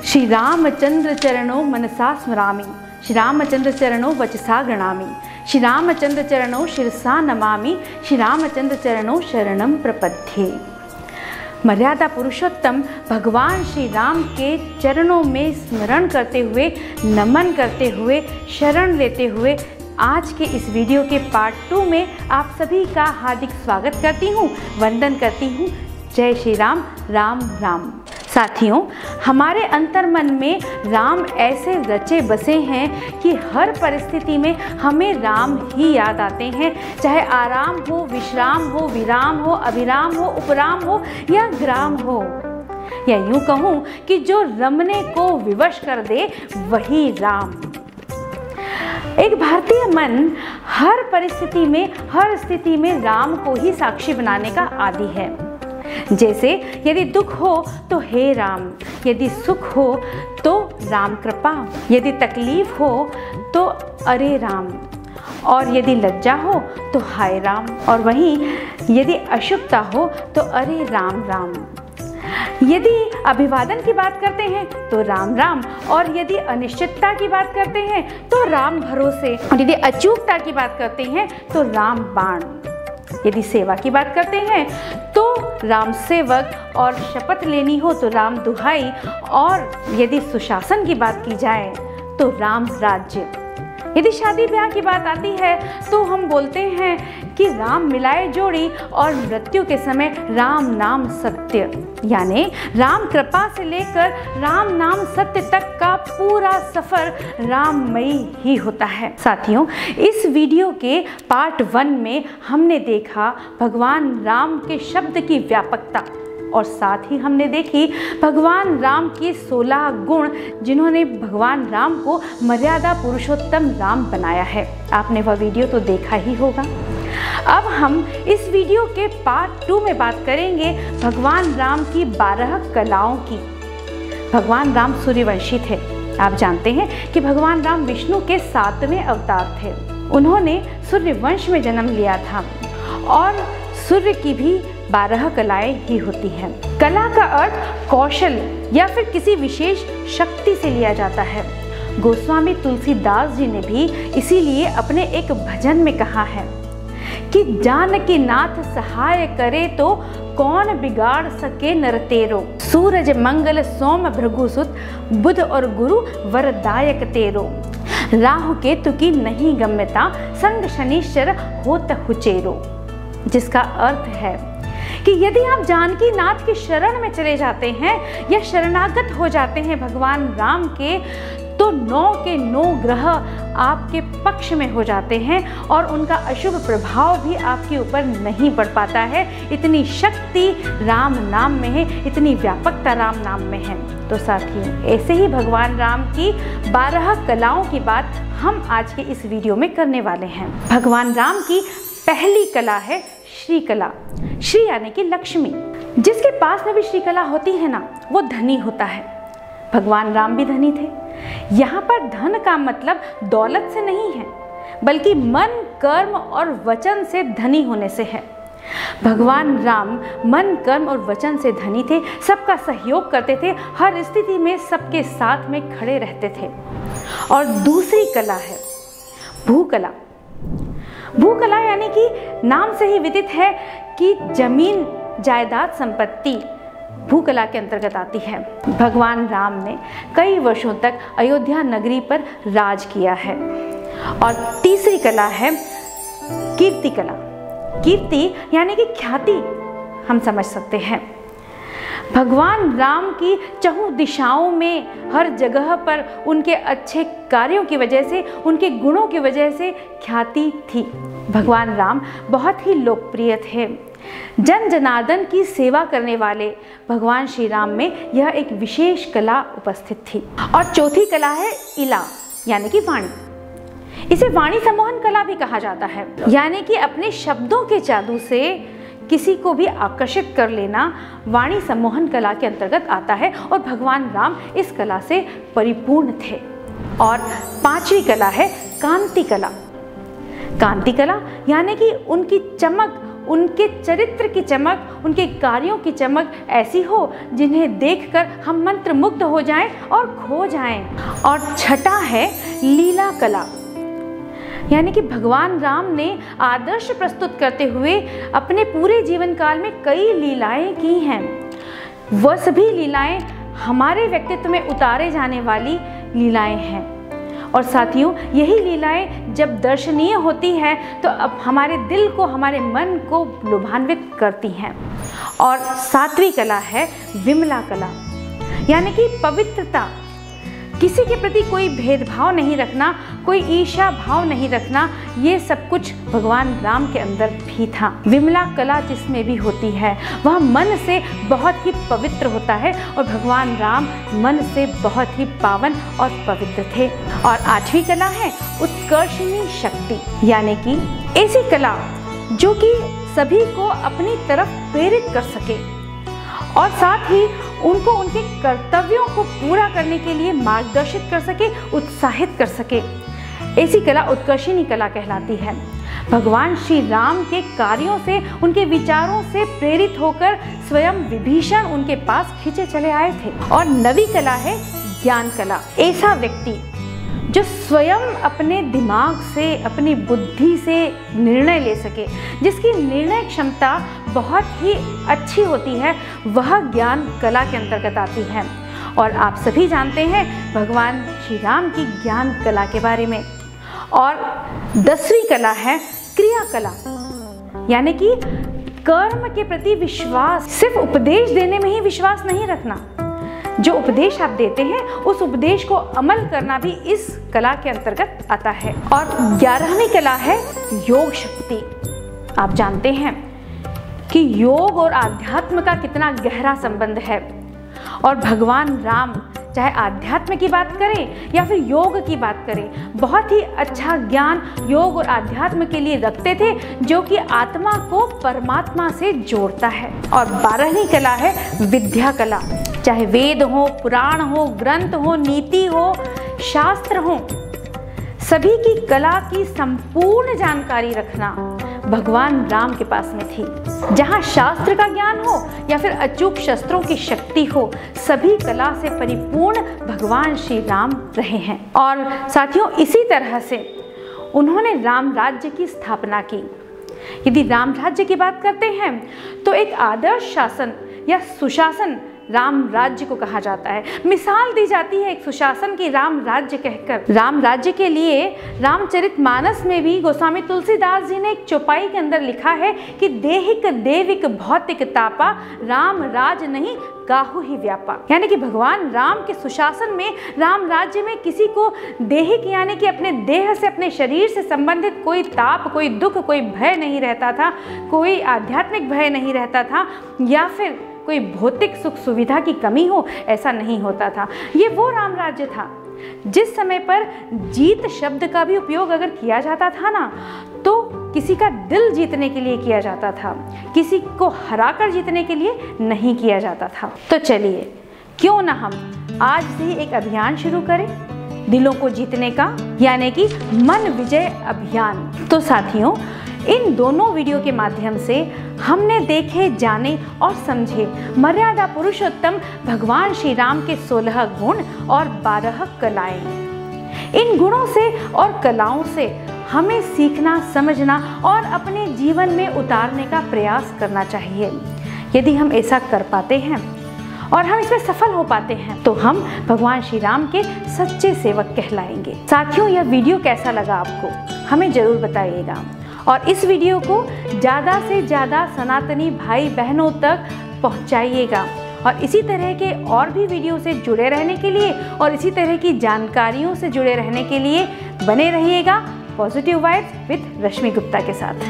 श्री रामचंद्र चरणों मनसा स्मरामि, श्री रामचंद्र चरणों वचसा गृणामि, श्री रामचंद्र चरणों शिरसा नमामि, श्री रामचंद्र चरणों शरणं प्रपद्ये। मर्यादा पुरुषोत्तम भगवान श्री राम के चरणों में स्मरण करते हुए, नमन करते हुए, शरण लेते हुए आज के इस वीडियो के पार्ट 2 में आप सभी का हार्दिक स्वागत करती हूँ, वंदन करती हूँ। जय श्री राम। राम राम। साथियों, हमारे अंतर्मन में राम ऐसे रचे बसे हैं कि हर परिस्थिति में हमें राम ही याद आते हैं। चाहे आराम हो, विश्राम हो, विराम हो, अभिराम हो, उपराम हो या ग्राम हो, या यूं कहूँ कि जो रमने को विवश कर दे वही राम। एक भारतीय मन हर परिस्थिति में, हर स्थिति में राम को ही साक्षी बनाने का आदी है। जैसे यदि दुख हो तो हे राम, यदि सुख हो तो राम कृपा, यदि तकलीफ हो तो अरे राम, और यदि लज्जा हो तो हाय राम, और वहीं यदि अशुभता हो तो अरे राम राम। यदि अभिवादन की बात करते हैं तो राम राम, और यदि अनिश्चितता की बात करते हैं तो राम भरोसे, और यदि अचूकता की बात करते हैं तो राम बाण, यदि सेवा की बात करते हैं तो राम सेवक, और शपथ लेनी हो तो राम दुहाई, और यदि सुशासन की बात की जाए तो राम राज्य। यदि शादी ब्याह की बात आती है तो हम बोलते हैं कि राम मिलाए जोड़ी, और मृत्यु के समय राम नाम सत्य, यानी राम कृपा से लेकर राम नाम सत्य तक का पूरा सफर राममयी ही होता है। साथियों, इस वीडियो के पार्ट 1 में हमने देखा भगवान राम के शब्द की व्यापकता, और साथ ही हमने देखी भगवान राम के 16 गुण, जिन्होंने भगवान राम को मर्यादा पुरुषोत्तम राम बनाया है। आपने वह वीडियो तो देखा ही होगा। अब हम इस वीडियो के पार्ट 2 में बात करेंगे भगवान राम की 12 कलाओं की। भगवान राम सूर्यवंशी थे। आप जानते हैं कि भगवान राम विष्णु के 7वें अवतार थे। उन्होंने सूर्यवंश में जन्म लिया था, और सूर्य की भी 12 कलाएं ही होती हैं। कला का अर्थ कौशल या फिर किसी विशेष शक्ति से लिया जाता है। गोस्वामी तुलसीदास जी ने भी इसीलिए अपने एक भजन में कहा है कि जानकी नाथ सहाय करे तो कौन बिगाड़ सके नर तेरो, सूरज मंगल सोम भृगुसुत, बुध और गुरु वरदायक तेरो, राहु केतु की नहीं गम्यता, संग शनिश्चर होत हुचेरो। जिसका अर्थ है कि यदि आप जानकी नाथ की शरण में चले जाते हैं या शरणागत हो जाते हैं भगवान राम के, तो 9 के 9 ग्रह आपके पक्ष में हो जाते हैं, और उनका अशुभ प्रभाव भी आपके ऊपर नहीं पड़ पाता है। इतनी शक्ति राम नाम में है, इतनी व्यापकता राम नाम में है। तो साथियों, ऐसे ही भगवान राम की 12 कलाओं की बात हम आज के इस वीडियो में करने वाले हैं। भगवान राम की पहली कला है श्री कला। श्री यानी कि लक्ष्मी। जिसके पास में भी श्री कला होती है ना, वो धनी होता है। भगवान राम भी धनी थे। यहाँ पर धन का मतलब दौलत से नहीं है, बल्कि मन, कर्म और वचन से धनी होने से है। भगवान राम मन, कर्म और वचन से धनी थे। सबका सहयोग करते थे, हर स्थिति में सबके साथ में खड़े रहते थे। और दूसरी कला है भूकला। भूकला यानी कि नाम से ही विदित है कि जमीन, जायदाद, संपत्ति भूकला के अंतर्गत आती है। भगवान राम ने कई वर्षों तक अयोध्या नगरी पर राज किया है। और तीसरी कला है कीर्ति कला। कीर्ति यानी कि ख्याति हम समझ सकते हैं। भगवान राम की चहुं दिशाओं में, हर जगह पर उनके अच्छे कार्यों की वजह से, उनके गुणों की वजह से ख्याति थी। भगवान राम बहुत ही लोकप्रिय थे। जन जनार्दन की सेवा करने वाले भगवान श्री राम में यह एक विशेष कला उपस्थित थी। और चौथी कला है इला, यानी कि वाणी। इसे वाणी सम्मोहन कला भी कहा जाता है, यानी कि अपने शब्दों के जादू से किसी को भी आकर्षित कर लेना वाणी सम्मोहन कला के अंतर्गत आता है। और भगवान राम इस कला से परिपूर्ण थे। और पांचवी कला है कांति कला। कांति कला यानी कि उनकी चमक, उनके चरित्र की चमक, उनके कार्यों की चमक ऐसी हो जिन्हें देखकर हम मंत्रमुग्ध हो जाएं और खो जाएं। और छठा है लीला कला, यानी कि भगवान राम ने आदर्श प्रस्तुत करते हुए अपने पूरे जीवन काल में कई लीलाएं की हैं। वह सभी लीलाएं हमारे व्यक्तित्व में उतारे जाने वाली लीलाएं हैं। और साथियों, यही लीलाएं जब दर्शनीय होती हैं तो अब हमारे दिल को, हमारे मन को लुभान्वित करती हैं। और सातवीं कला है विमला कला, यानी कि पवित्रता। किसी के प्रति कोई भेदभाव नहीं रखना, कोई ईर्ष्या भाव नहीं रखना, ये सब कुछ भगवान राम के अंदर भी था। विमला कला जिसमें भी होती है वह मन से बहुत ही पवित्र होता है, और भगवान राम मन से बहुत ही पावन और पवित्र थे। और आठवीं कला है उत्कर्षणी शक्ति, यानी कि ऐसी कला जो कि सभी को अपनी तरफ प्रेरित कर सके और साथ ही उनको उनके कर्तव्यों को पूरा करने के लिए मार्गदर्शित कर सके, उत्साहित कर सके। ऐसी कला उत्कर्षणी कला कहलाती है। भगवान श्री राम के कार्यों से, उनके विचारों से प्रेरित होकर स्वयं विभीषण उनके पास खींचे चले आए थे। और नवी कला है ज्ञान कला। ऐसा व्यक्ति जो स्वयं अपने दिमाग से, अपनी बुद्धि से निर्णय ले सके, जिसकी निर्णय क्षमता बहुत ही अच्छी होती है, वह ज्ञान कला के अंतर्गत आती है। और आप सभी जानते हैं भगवान श्री राम की ज्ञान कला के बारे में। और 10वीं कला है क्रिया कला, यानी कि कर्म के प्रति विश्वास। सिर्फ उपदेश देने में ही विश्वास नहीं रखना, जो उपदेश आप देते हैं उस उपदेश को अमल करना भी इस कला के अंतर्गत आता है। और 11वीं कला है योग शक्ति। आप जानते हैं कि योग और आध्यात्म का कितना गहरा संबंध है, और भगवान राम चाहे आध्यात्म की बात करें या फिर योग की बात करें, बहुत ही अच्छा ज्ञान योग और आध्यात्म के लिए रखते थे, जो कि आत्मा को परमात्मा से जोड़ता है। और 12वीं कला है विद्या कला। चाहे वेद हो, पुराण हो, ग्रंथ हो, नीति हो, शास्त्र हो, सभी की कला की संपूर्ण जानकारी रखना भगवान राम के पास में थी। जहाँ शास्त्र का ज्ञान हो या फिर अचूक शस्त्रों की शक्ति हो, सभी कला से परिपूर्ण भगवान श्री राम रहे हैं। और साथियों, इसी तरह से उन्होंने राम राज्य की स्थापना की। यदि राम राज्य की बात करते हैं तो एक आदर्श शासन या सुशासन राम राज्य को कहा जाता है। मिसाल दी जाती है एक सुशासन की राम राज्य कहकर। राम राज्य के लिए रामचरितमानस में भी गोस्वामी तुलसीदास जी ने एक चौपाई के अंदर लिखा है कि देहिक देविक भौतिक तापा, राम राज नहीं काहू ही व्यापा। यानी कि भगवान राम के सुशासन में, राम राज्य में किसी को देहिक यानी कि अपने देह से, अपने शरीर से संबंधित कोई ताप, कोई दुख, कोई भय नहीं रहता था, कोई आध्यात्मिक भय नहीं रहता था, या फिर कोई भौतिक सुख सुविधा की कमी हो, ऐसा नहीं होता था। ये वो राम राज्य था जिस समय पर जीत शब्द का भी उपयोग अगर किया जाता था ना, तो किसी का दिल जीतने के लिए किया जाता था, किसी को हराकर जीतने के लिए नहीं किया जाता था। तो चलिए, क्यों ना हम आज से ही एक अभियान शुरू करें दिलों को जीतने का, यानी कि मन विजय अभियान। तो साथियों, इन दोनों वीडियो के माध्यम से हमने देखे, जाने और समझे मर्यादा पुरुषोत्तम भगवान श्री राम के 16 गुण और 12 कलाएं। इन गुणों से और कलाओं से हमें सीखना, समझना और अपने जीवन में उतारने का प्रयास करना चाहिए। यदि हम ऐसा कर पाते हैं और हम इसमें सफल हो पाते हैं तो हम भगवान श्री राम के सच्चे सेवक कहलाएंगे। साथियों, यह वीडियो कैसा लगा आपको हमें जरूर बताइएगा, और इस वीडियो को ज़्यादा से ज़्यादा सनातनी भाई बहनों तक पहुंचाइएगा। और इसी तरह के और भी वीडियो से जुड़े रहने के लिए और इसी तरह की जानकारियों से जुड़े रहने के लिए बने रहिएगा पॉजिटिव वाइब्स विद रश्मि गुप्ता के साथ।